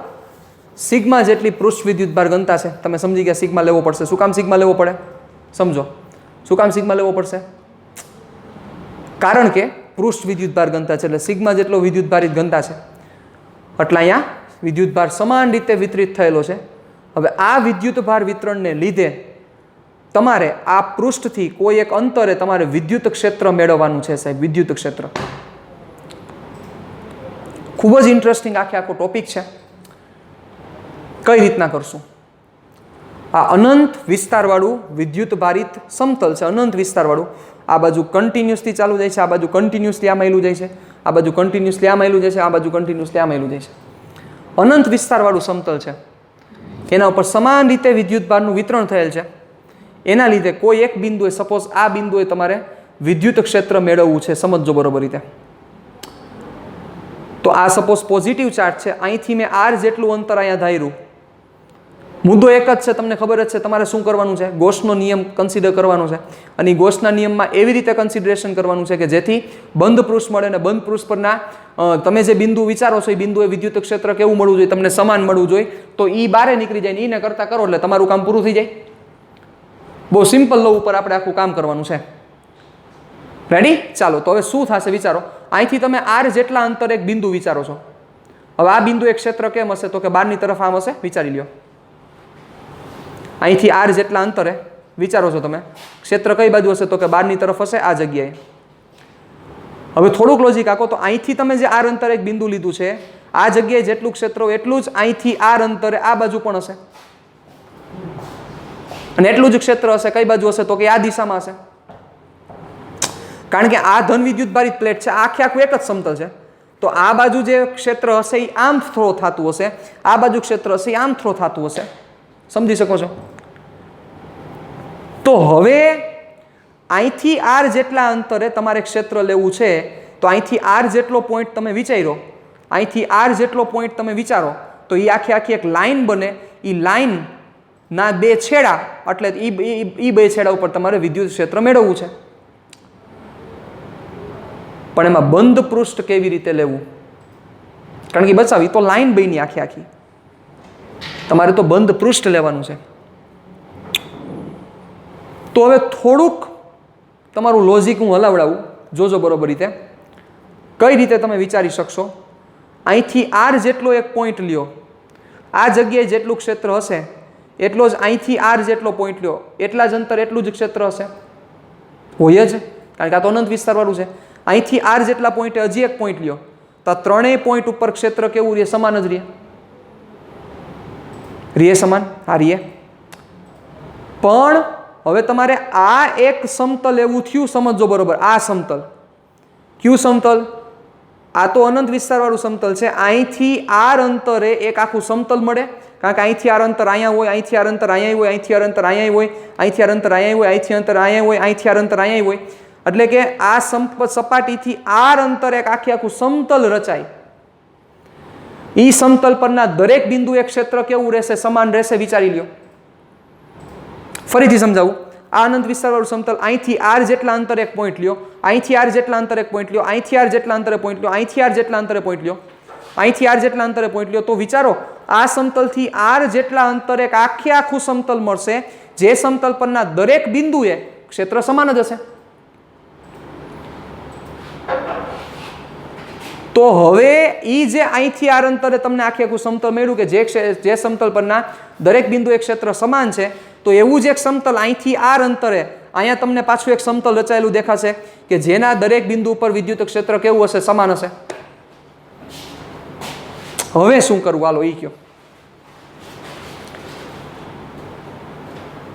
સિગ્મા જેટલી પૃષ્ઠ વિદ્યુત ભાર ઘનતા છે. તમે સમજી ગયા સિગ્મા લેવો પડશે. શું કામ સિગ્મા લેવો પડે? સમજો, શું કામ સિગ્મા લેવો પડશે? કારણ કે પૃષ્ઠ વિદ્યુત ભાર ઘનતા છે, એટલે સિગ્મા જેટલો વિદ્યુત ભારિત ઘનતા છે, એટલે અહીંયા વિદ્યુત ભાર સમાન રીતે વિતરિત થયેલો છે. હવે આ વિદ્યુત ભાર વિતરણને લીધે તમારે આ પૃષ્ઠથી કોઈ એક અંતરે તમારે વિદ્યુત ક્ષેત્ર મેળવવાનું છે. સાહેબ, વિદ્યુત ક્ષેત્ર ખૂબ જ ઇન્ટરેસ્ટિંગ આખે આખો ટોપિક છે. કઈ રીતના કરશું? આ અનંત વિસ્તારવાળું વિદ્યુત ભારિત સમતલ છે, અનંત વિસ્તારવાળું. આ બાજુ કન્ટિન્યુઅસલી ચાલુ જાય છે, આ બાજુ કન્ટિન્યુઅસલી આમ આવેલું જાય છે, આ બાજુ કન્ટિન્યુઅસલી આમ આવેલું જાય છે, આ બાજુ કન્ટિન્યુઅસલી આમ આવેલું જાય છે. અનંત વિસ્તારવાળું સમતલ છે, એના ઉપર સમાન રીતે વિદ્યુત ભારનું વિતરણ થયેલ છે. એના લીધે કોઈ એક બિંદુએ, સપોઝ આ બિંદુએ તમારે વિદ્યુત ક્ષેત્ર મેળવવું છે. સમજજો બરોબર રીતે. તો આ સપોઝ પોઝિટિવ ચાર્જ છે, અહીંથી મેં આર જેટલું અંતર અહીંયા ધાર્યું. મુદ્દો એક જ છે, તમને ખબર જ છે, તમારે શું કરવાનું છે? ગોસનો નિયમ કન્સિડર કરવાનો છે. અને ગોસના નિયમમાં એવી રીતે કન્સિડરેશન કરવાનું છે કે જેથી બંધ પૃષ્ઠ મળે, અને બંધ પૃષ્ઠ પરના તમે જે બિંદુ વિચારો છો એ બિંદુએ વિદ્યુત ક્ષેત્ર કેવું મળવું જોઈએ? તમને સમાન મળવું જોઈએ. તો ઈ બારે નીકળી જાય ને ઈને કરતા કરો એટલે તમારું કામ પૂરું થઈ જાય. બહુ સિમ્પલ લો ઉપર આપણે આખું કામ કરવાનું છે. રેડી? ચાલો, તો હવે શું થશે વિચારો. અહીંથી તમે આર જેટલા અંતરે એક બિંદુ વિચારો છો. હવે આ બિંદુ એક ક્ષેત્ર કેમ હશે? તો કે બારની તરફ આમ હશે. વિચારી લ્યો, અહીંથી આર જેટલા અંતરે વિચારો છો તમે, ક્ષેત્ર કઈ બાજુ હશે? તો કે બારની તરફ હશે, આ જગ્યાએ. હવે થોડુંક લોજિક આખો, તો અહીંથી તમે જે આર અંતરે એક બિંદુ લીધું છે, આ જગ્યાએ જેટલું ક્ષેત્ર હોય એટલું જ અહીંથી આર અંતરે આ બાજુ પણ હશે, અને એટલું જ ક્ષેત્ર હશે કઈ બાજુ હશે? તો કે આ દિશામાં હશે. કારણ કે આ ધન વિદ્યુત ભારિત પ્લેટ છે, આખે આખું એક જ સમતલ છે. તો આ બાજુ જે ક્ષેત્ર હશે એ આમ થ્રો થતું હશે, આ બાજુ ક્ષેત્ર હશે એ આમ થ્રો થતું હશે. સમજી શકો છો? તો હવે અહીંથી આર જેટલા અંતરે તમારે ક્ષેત્ર લેવું છે, તો અહીંથી આર જેટલો પોઈન્ટ તમે વિચારો, અહીંથી આર જેટલો પોઈન્ટ તમે વિચારો, તો એ આખી આખી એક લાઈન બને. એ લાઈનના બે છેડા, એટલે એ બે છેડા ઉપર તમારે વિદ્યુત ક્ષેત્ર મેળવવું છે. પણ એમાં બંધ પૃષ્ઠ કેવી રીતે લેવું? કારણ કે બચાવી તો લાઈન બની આખી આખી, તમારે તો બંધ પૃષ્ઠ લેવાનું છે. તો હવે થોડુંક તમારું લોજિક હું હલાવડાવું, જોજો બરોબર રીતે. કઈ રીતે તમે વિચારી શકશો? અહીંથી આર જેટલો એક પોઈન્ટ લ્યો, આ જગ્યાએ જેટલું ક્ષેત્ર હશે એટલો જ અહીંથી આર જેટલો પોઈન્ટ લ્યો, એટલા જ અંતર એટલું જ ક્ષેત્ર હશે. હોય જ, કારણ કે આ તો અનંત વિસ્તારવાળું છે. અહીંથી આર જેટલા પોઈન્ટે હજી એક પોઈન્ટ લ્યો, તો આ ત્રણેય પોઈન્ટ ઉપર ક્ષેત્ર કેવું રહે? સમાન જ રહે. રીએ સમાન? હા, રીએ. પણ હવે તમારે આ એક સમતલ એવું થયું, સમજો બરોબર. આ સમતલ કયું સમતલ? આ તો અનંત વિસ્તારવાળું સમતલ છે. અહીંથી આર અંતરે એક આખું સમતલ મળે, કારણ કે અહીંથી આર અંતર અહીંયા હોય, અહીંથી આર અંતર અહીંયા હોય, અહીંથી આર અંતર અહીંયા હોય, અહીંથી આર અંતર અહીંયા હોય, અહીંથી અંતર અહીંયા હોય, અહીંથી આર અંતર અહીંયા હોય. એટલે કે આ સપાટીથી આર અંતર એક આખું સમતલ રચાય. ઈ સમતલ પરના દરેક બિંદુએ ક્ષેત્ર કેવું રહેશે? સમાન રહેશે. વિચારી લ્યો. ફરીથી સમજાવું. આ અનંત વિસ્તારવાળું સમતલ, અહીંથી આર જેટલા અંતરે એક પોઈન્ટ લ્યો, અહીંથી આર જેટલા અંતરે એક પોઈન્ટ લ્યો, અહીંથી આર જેટલા અંતરે પોઈન્ટ લ્યો, અહીંથી આર જેટલા અંતરે પોઈન્ટ લ્યો, અહીંથી આર જેટલા અંતરે પોઈન્ટ લ્યો. તો વિચારો, આ સમતલથી આર જેટલા અંતરે એક આખું સમતલ મળશે, જે સમતલ પરના દરેક બિંદુએ ક્ષેત્ર સમાન જ હશે. તો હવે ઈ જે અહીંથી આર અંતરે તમને આખું સમતલ મળ્યું કે જે સમતલ પરના દરેક બિંદુએ ક્ષેત્ર સમાન છે, તો એવું જ એક સમતલ અહીંથી આર અંતરે અહીંયા તમને પાછું એક સમતલ રચાયેલું દેખાશે કે જેના દરેક બિંદુ ઉપર વિદ્યુત ક્ષેત્ર કેવું હશે? સમાન હશે. હવે શું કરવું? હાલો ઈ કયો.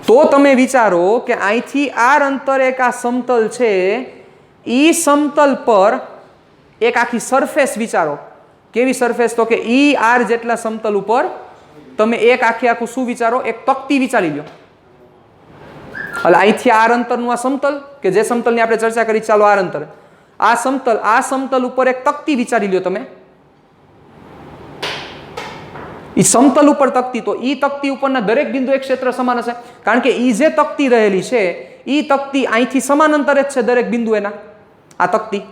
તો તમે વિચારો કે અહીંથી આર અંતરે એક આ સમતલ છે, ઈ સમતલ પર એક આખી સરફેસ વિચારો. કેવી સરફેસ? તો કે ઈ આર જેટલા સમતલ ઉપર તમે એક આખું શું વિચારો? એક તકતી વિચારી લો. એટલે અહીંથી આર અંતરનું આ સમતલ કે જે સમતલની આપણે ચર્ચા કરી, ચાલો આર અંતર, આ સમતલ ઉપર એક તકતી વિચારી લ્યો તમે. ઈ સમતલ ઉપર તકતી, તો ઈ તકતી ઉપરના દરેક બિંદુ એક ક્ષેત્ર સમાન હશે, કારણ કે ઈ જે તકતી રહેલી છે ઈ તકતી અહીંથી સમાન અંતરે જ છે દરેક બિંદુ એના. આ તકતી,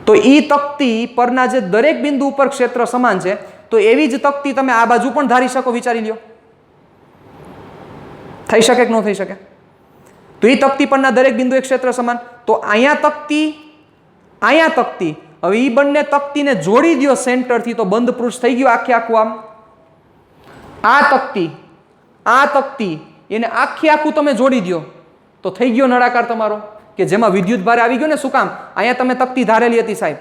તો ઈ તકતી પરના જે દરેક બિંદુ ઉપર ક્ષેત્ર સમાન છે, તો એવી જ તકતી તમે આ બાજુ પણ ધારી શકો. વિચારી લ્યો. થઈ શકે કે ન થઈ શકે? તો ઈ તકતી પરના દરેક બિંદુ એક ક્ષેત્ર સમાન. તો અહીંયા તકતી, અહીંયા તકતી, હવે ઈ બંને તકતીને જોડી દો સેન્ટરથી, તો બંધ પૃષ્ઠ થઈ ગયું આખું. આમ આ તકતી એને આખું તમે જોડી દો તો થઈ ગયો નળાકાર તમારો, કે જેમાં વિદ્યુત ભાર આવી ગયો ને. શું કામ? અહીંયા તમે તકતી ધારેલી હતી સાહેબ,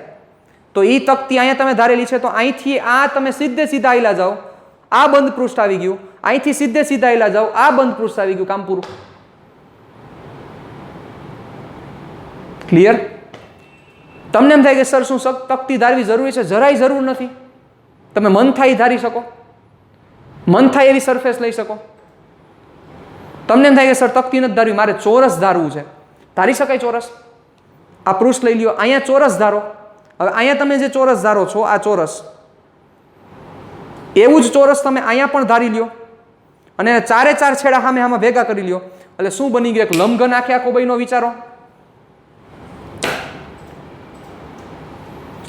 તો ઈ તકતી અહીંયા તમે ધારેલી છે, તો અહીંથી આ તમે સીધા આયલા જાઓ, આ બંધ પૃષ્ઠ આવી ગયું. અહીંથી સીધા આયલા જાઓ, આ બંધ પૃષ્ઠ આવી ગયું. કામ પૂરું. ક્લિયર? તમને એમ થાય કે સર શું તકતી ધારવી જરૂરી છે? જરાય જરૂર નથી. તમે મન થાય ધારી શકો, મન થાય એવી સરફેસ લઈ શકો. તમને એમ થાય કે સર તકતી નથી ધારવી, મારે ચોરસ ધારવું છે. ધારી શકાય ચોરસ. આ પૃષ્ઠ લઈ લ્યો, અહીંયા ચોરસ ધારો. હવે અહીંયા તમે જે ચોરસ ધારો છો, આ ચોરસ, એવું જ ચોરસ તમે અહીંયા પણ ધારી લ્યો અને ચારે ચાર છેડા સામે ભેગા કરી લ્યો. એટલે શું બની ગયું? એક લંબઘન આખો બન્યો. વિચારો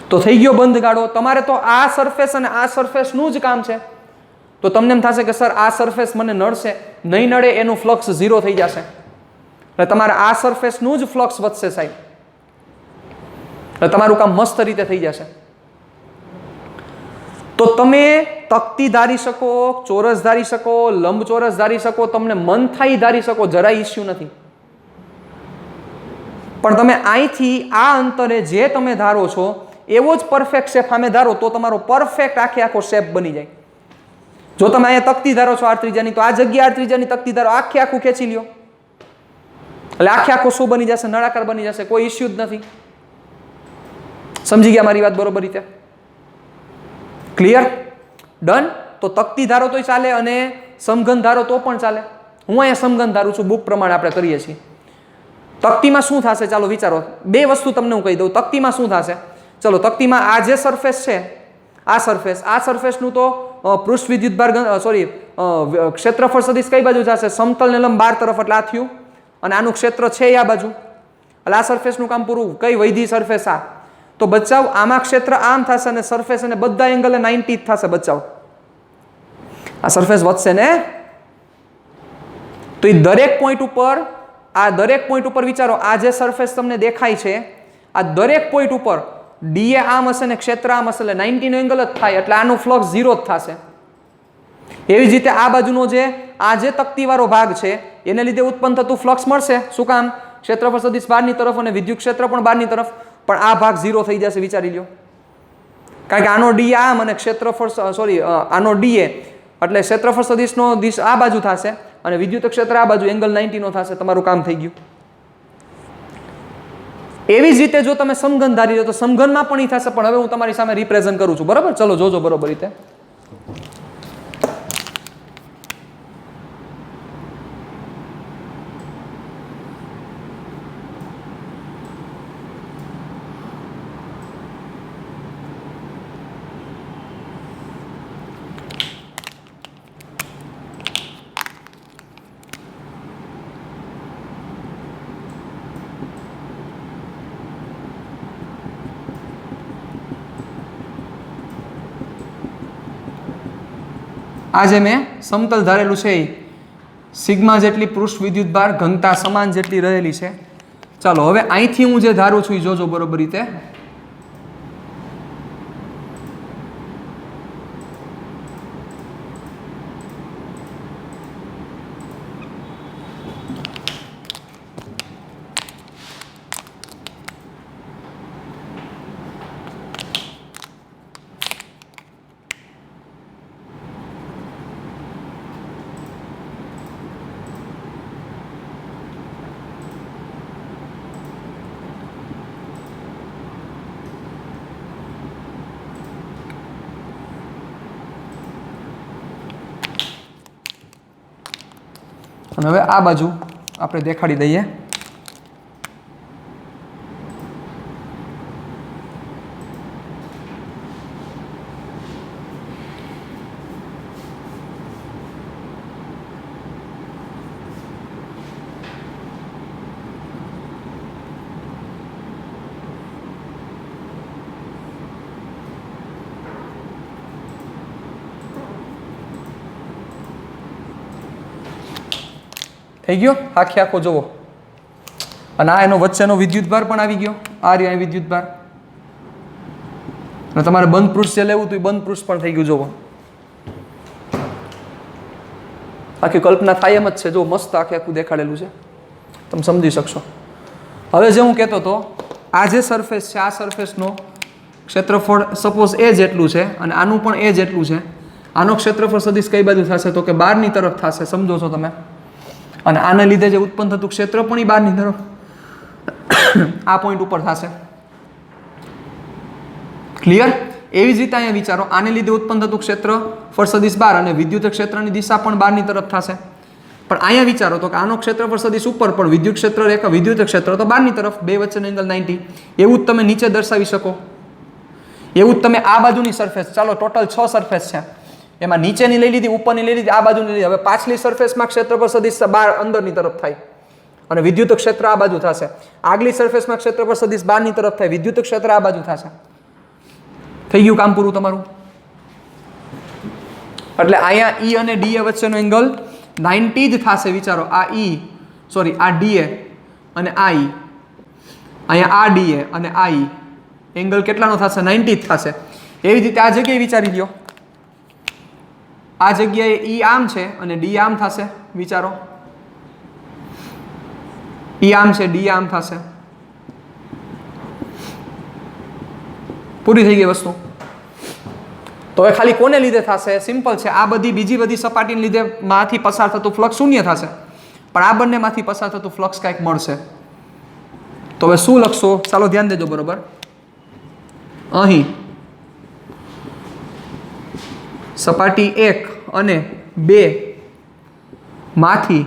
તો થઈ ગયો બંધ ગાળો. તમારે તો આ સરફેસ અને આ સરફેસનું જ કામ છે. તો તમને એમ થશે કે સર આ સરફેસ મને નડશે. નહીં નડે, એનું ફ્લક્સ 0 થઈ જશે. એટલે તમારે આ સરફેસનું જ ફ્લક્સ વધશે સાહેબ. એટલે તમારું કામ મસ્ત રીતે થઈ જશે. તો તમે તકતી ધારી શકો, ચોરસ ધારી શકો, લંબચોરસ ધારી શકો, તમને મન થાય ધારી શકો, જરાય ઇસ્યુ નથી. પણ તમે અહીંથી આ અંતરે જે તમે ધારો છો એવો જ પરફેક્ટ શેપ સામે ધારો, તો તમારો પરફેક્ટ આખો શેપ બની જાય. જો તમે અહીંયા તકતી ધારો છો આર ત્રિજ્યાની, તો આ જગ્યા આર ત્રિજ્યાની તકતી ધારો, આખું ખેંચી લ્યો, એટલે આખો શું બની જશે? નળાકાર બની જશે. કોઈ ઇસ્યુ જ નથી. સમજી ગયા મારી વાત બરોબર રીતે? ક્લિયર? ડન? તો તકતી ધારો તોય ચાલે અને સમઘન ધારો તો પણ ચાલે. હું અહીંયા સમઘન ધારું છું, બુક પ્રમાણે આપણે કરીએ છીએ. તકતીમાં શું થશે? ચાલો વિચારો. બે વસ્તુ તમને હું કહી દઉં. તકતીમાં શું થશે? ચલો, તકતીમાં આ જે સરફેસ છે, આ સરફેસનું તો પૃષ્ઠ વિદ્યુતભાર ક્ષેત્રફળ સદિશ કઈ બાજુ જશે? સમતલ ને લંબ 12 તરફ. એટલે આ થયું. અને આનું ક્ષેત્ર છે આ બાજુ. એટલે આ સરફેસનું કામ પૂરું. કઈ વૈધી સરફેસ? આ. તો બચાવ આમાં ક્ષેત્ર આમ થશે અને સરફેસ અને બધા એંગલે 90 થશે. બચાવ આ સરફેસ વધશે ને. તો એ દરેક પોઈન્ટ ઉપર વિચારો, આ જે સરફેસ તમને દેખાય છે, આ દરેક પોઈન્ટ ઉપર ડીએ આમ હશે ને ક્ષેત્ર આમ હશે, એટલે 90 નો એંગલ જ થાય. એટલે આનું ફ્લક્સ 0 જ થશે. એવી જ રીતે આ બાજુનો આ જે તકતીવાળો ભાગ છે એને લીધે ઉત્પન્ન થતું ફ્લક્સ મળશે. શું કામ? ક્ષેત્રફળ સદિશ બહારની તરફ અને વિદ્યુત ક્ષેત્ર પણ બહારની તરફ. પણ આ ભાગ 0 થઈ જશે. વિચારી લ્યો. કારણ કે આનો ડી આમ અને આનો ડીએ, એટલે ક્ષેત્રફળ સદિશનો દિશ આ બાજુ થશે અને વિદ્યુત ક્ષેત્ર આ બાજુ, એંગલ 90 નો થશે. તમારું કામ થઈ ગયું. એવી જ રીતે જો તમે સમઘન ધારી લો તો સમઘનમાં પણ ઈ થશે, પણ હવે હું તમારી સામે રિપ્રેઝન્ટ કરું છું, બરાબર? ચલો જોજો બરોબર રીતે. આ જે મેં સમતલ ધારેલું છે એ સિગ્મા જેટલી પૃષ્ઠ વિદ્યુતભાર ઘનતા સમાન જેટલી રહેલી છે. ચાલો હવે અહીંથી હું જે ધારું છું એ જોજો બરોબર રીતે. અને હવે આ બાજુ આપણે દેખાડી દઈએ. થઈ ગયો આખે આખો જુઓ. અને આ એનો વચ્ચેનો વિદ્યુતભાર પણ આવી ગયો. આ રહ્યો વિદ્યુતભાર. અને તમારે બંધ પૃષ્ઠ જે લેવું તો એ બંધ પૃષ્ઠ પણ થઈ ગયું જુઓ. આખી કલ્પના થાય એમ જ છે. જો મસ્ત આખે આખું દેખાડેલું છે, તમે સમજી શકશો. હવે જે હું કહેતો હતો, આ જે સરફેસ છે, આ સરફેસનો ક્ષેત્રફળ સપોઝ એ જેટલું છે અને આનું પણ એ જેટલું છે. આનો ક્ષેત્રફળ સદિશ કઈ બાજુ થશે તો કે બહારની તરફ થશે, સમજો છો તમે? અને આને લીધે જે ઉત્પન્ન થતું ક્ષેત્ર પણ એ બહારની તરફ આ પોઈન્ટ ઉપર થશે. ક્લિયર? એવી જ રીતે અહીંયા વિચારો, આને લીધે ઉત્પન્ન થતું ક્ષેત્ર ફળ સદિશ બહાર અને વિદ્યુત ક્ષેત્રની દિશા પણ બહારની તરફ થશે. પણ અહીંયા વિચારો તો કે આનો ક્ષેત્રફળ સદિશ ઉપર પણ વિદ્યુત ક્ષેત્ર રેખા વિદ્યુત ક્ષેત્ર તો બહારની તરફ, બે વચ્ચેનો એંગલ 90. એવું જ તમે નીચે દર્શાવી શકો. એવું જ તમે આ બાજુની સરફેસ, ચાલો ટોટલ 6 સરફેસ છે, એમાં નીચેની લઈ લીધી, ઉપરની લઈ લીધી, આ બાજુની લઈ લીધી. હવે પાછલી સરફેસમાં ક્ષેત્રફળ સદિશ બહાર અંદરની તરફ થાય અને વિદ્યુત ક્ષેત્ર આ બાજુ થશે. આગલી સરફેસમાં ક્ષેત્રફળ સદિશ બહારની તરફ થાય, વિદ્યુત ક્ષેત્ર આ બાજુ થશે. થઈ ગયું કામ પૂરું તમારું. એટલે અહીંયા ઈ અને ડીએ વચ્ચેનો એંગલ 90 જ થશે. વિચારો, આ ઈ સોરી આ ડીએ અને આ ઈ, અહીંયા આ ડીએ અને આ ઈ એંગલ કેટલાનો થશે? 90 જ થશે. એવી રીતે આ જગ્યાએ વિચારી લ્યો, આ જગ્યાએ ઈ આમ છે અને ડી આમ થશે. વિચારો, ઈ આમ છે, ડી આમ થશે. પૂરી થઈ ગઈ વસ્તુ. તો હવે ખાલી કોને લીધે થશે? સિમ્પલ છે. આ બધી બીજી બધી સપાટીને લીધે માંથી પસાર થતું ફ્લક્સ શૂન્ય થશે, પણ આ બંનેમાંથી પસાર થતું ફ્લક્સ કાંઈક મળશે. તો હવે શું લખશો? ચાલો ધ્યાન દેજો બરોબર. અહીં સપાટી 1 અને 2 માંથી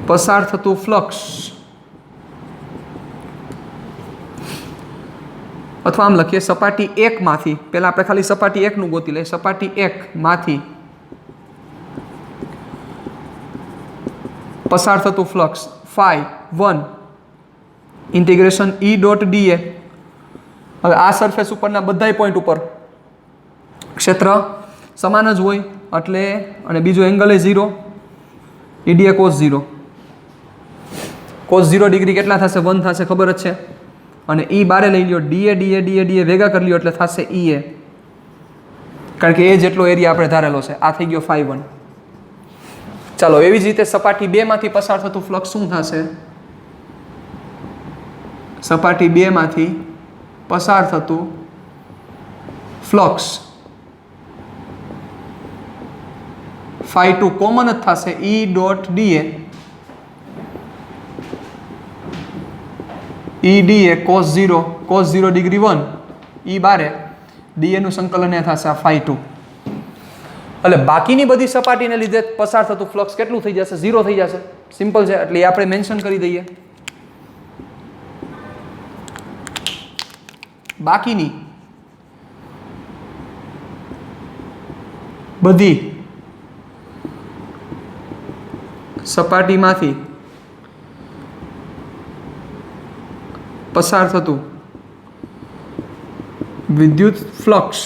પસાર થતું ફ્લક્સ, અથવા આમ લખીએ સપાટી 1 માંથી, પહેલા આપણે ખાલી સપાટી 1 નું ગોતી લઈએ. સપાટી 1 માંથી પસાર થતું flux φ1 integration E dot DA. હવે આ સરફેસ ઉપરના બધા પોઈન્ટ ઉપર ક્ષેત્ર સમાન જ હોય એટલે, અને બીજો એંગલ એ 0, EDA cos 0. cos 0 ડિગ્રી કેટલા થશે? 1 થશે, ખબર જ છે. અને E બારે લઈ લ્યો, ડીએ ડીએ ડીએ ડીએ ભેગા કરી લ્યો એટલે થશે EA, કારણ કે એ જેટલો એરિયા આપણે ધારેલો છે. આ થઈ ગયો φ1. ચાલો એવી જ રીતે સપાટી 2 માંથી પસાર થતું ફ્લક્સ શું થશે? સપાટી 2 માંથી પસાર થતું ફ્લક્સ φ2 કોમન જ થશે, E ડોટ ડીએ ઈ ડીએ cos 0 ડિગ્રી 1 ઈ બારે ડીએ નું સંકલન એ થશે આ phi 2 એટલે બાકીની બધી સપાટીને લીધે પસાર થતું ફ્લક્સ કેટલું થઈ જશે 0 થઈ જશે સિમ્પલ છે એટલે આપણે મેન્શન કરી દઈએ બાકીની બધી સપાટીમાંથી પસાર થતું વિદ્યુત ફ્લક્સ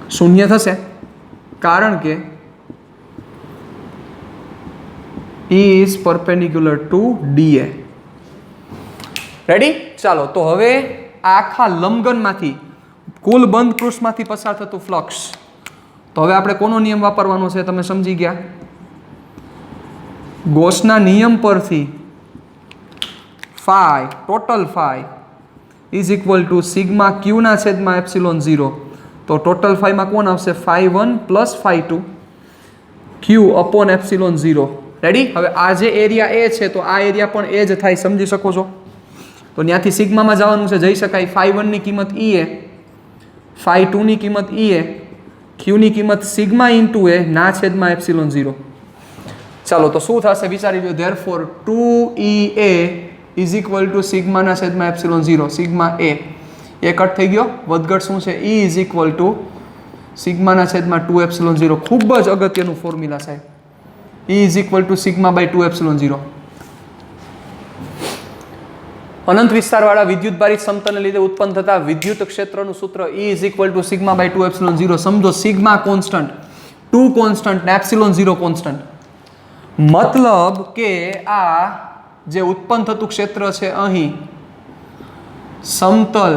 શૂન્ય થશે કારણ કે E is perpendicular to DA. Ready? ચાલો તો હવે આખા લંબઘનમાંથી કુલ બંધ પૃષ્ઠમાંથી પસાર થતું ફ્લક્સ તો હવે આપણે કોનો નિયમ વાપરવાનો છે તમે સમજી ગયા ગોસના નિયમ પરથી phi total phi is equal to sigma q ના છેદમાં એપ્સિલોન 0 તો ટોટલ phi માં કોણ આવશે phi 1 plus phi 2 q upon epsilon 0 ready હવે આ જે એરિયા એ છે તો આ એરિયા પણ એ જ થાય સમજી શકો છો તો ત્યાંથી સિગ્મામાં જવાનું છે જઈ શકાય phi 1 ની કિંમત e એ phi 2 ની કિંમત e એ q ની કિંમત સિગ્મા ઇન્ટુ એ ના છેદમાં એપ્સિલોન 0 ચાલો તો શું થશે વિચારી લો therefore 2ea is equal to sigma ના છેદમાં એપ્સિલોન 0 સિગ્મા એ કટ થઈ ગયો વધઘટ શું છે e is equal to sigma ના છેદમાં 2 એપ્સિલોન 0 ખૂબ જ અગત્યનું ફોર્મ્યુલા સાહેબ e is equal to sigma by 2 epsilon 0 અનંત વિસ્તારવાળા વિદ્યુતભારિત સમતલને લીધે ઉત્પન્ન થતા વિદ્યુત ક્ષેત્રનું સૂત્ર E is equal to sigma by 2 epsilon 0 સમજો સિગ્મા કોન્સ્ટન્ટ 2 કોન્સ્ટન્ટ ને એપ્સિલોન 0 કોન્સ્ટન્ટ મતલબ કે આ જે ઉત્પન્ન થતું ક્ષેત્ર છે અહીં સમતલ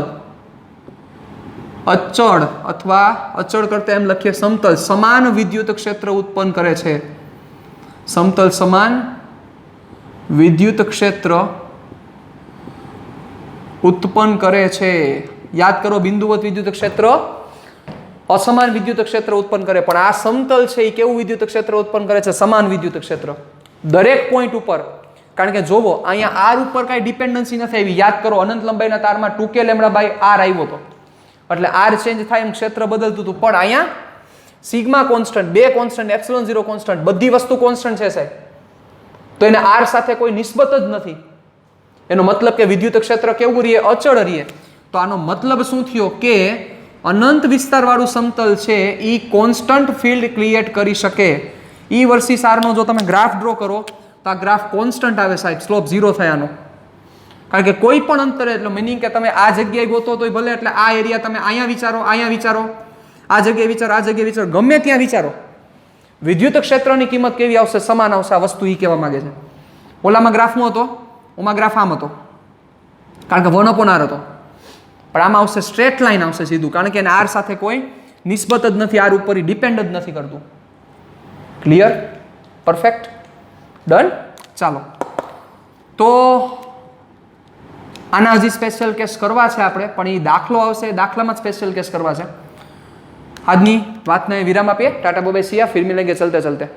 અચળ અથવા અચળ કરતા એમ લખીએ સમતલ સમાન વિદ્યુત ક્ષેત્ર ઉત્પન્ન કરે છે સમતલ સમાન વિદ્યુત ક્ષેત્ર ઉત્પન્ન કરે છે યાદ કરો બિંદુવત વિદ્યુત ક્ષેત્ર અસમાન વિદ્યુત ક્ષેત્ર ઉત્પન્ન કરે પણ આ સમતલ છે એ કેવું વિદ્યુત ક્ષેત્ર ઉત્પન્ન કરે છે સમાન વિદ્યુત ક્ષેત્ર દરેક પોઈન્ટ ઉપર કારણ કે જોવો અહીંયા આર ઉપર કાંઈ ડિપેન્ડન્સી નથી આવી યાદ કરો અનંત લંબાઈના તારમાં 2k લેમ્બડા બાય આર આવ્યો હતો એટલે આર ચેન્જ થાય એમ ક્ષેત્ર બદલતું હતું પણ અહીંયા sigma constant 2 constant epsilon 0 constant બધી વસ્તુ કોન્સ્ટન્ટ છે સાહેબ તો એને આર સાથે કોઈ નિસ્બત જ નથી એનો મતલબ કે વિદ્યુત ક્ષેત્ર કેવું રહે અચળ રહે તો આનો મતલબ શું થયો કે અનંત વિસ્તારવાળું સમતલ છે એ કોન્સ્ટન્ટ ફિલ્ડ ક્રિએટ કરી શકે E વર્સિસ R નો જો તમે ગ્રાફ ડ્રો કરો તો આ ગ્રાફ કોન્સ્ટન્ટ આવે સાહેબ સ્લોપ 0 થયાનો કારણ કે કોઈ પણ અંતરે એટલે મીનિંગ કે તમે આ જગ્યાએ ગોતો તોય ભલે એટલે આ એરિયા તમે અહીંયા વિચારો આ જગ્યાએ વિચારો ગમે ત્યાં વિચારો વિદ્યુત ક્ષેત્રની કિંમત કેવી આવશે સમાન આવશે આ વસ્તુ એ કહેવા માંગે છે ઓલામાં ગ્રાફમાં હતો ઓમાં ગ્રાફ આમ હતો કારણ કે 1/r હતો પણ આમાં આવશે સ્ટ્રેટ લાઈન આવશે સીધું કારણ કે એને આર સાથે કોઈ નિસ્બત જ નથી આર ઉપર ડિપેન્ડ જ નથી કરતું ક્લિયર પરફેક્ટ ડન ચાલો તો આના હજી સ્પેશિયલ કેસ કરવા છે આપણે પણ એ દાખલો આવશે દાખલામાં જ સ્પેશિયલ કેસ કરવા છે આજની વાતને વિરામ આપીએ ટાટા બાય બાય સિયા ફિર મિલેંગે ચલતે ચલતે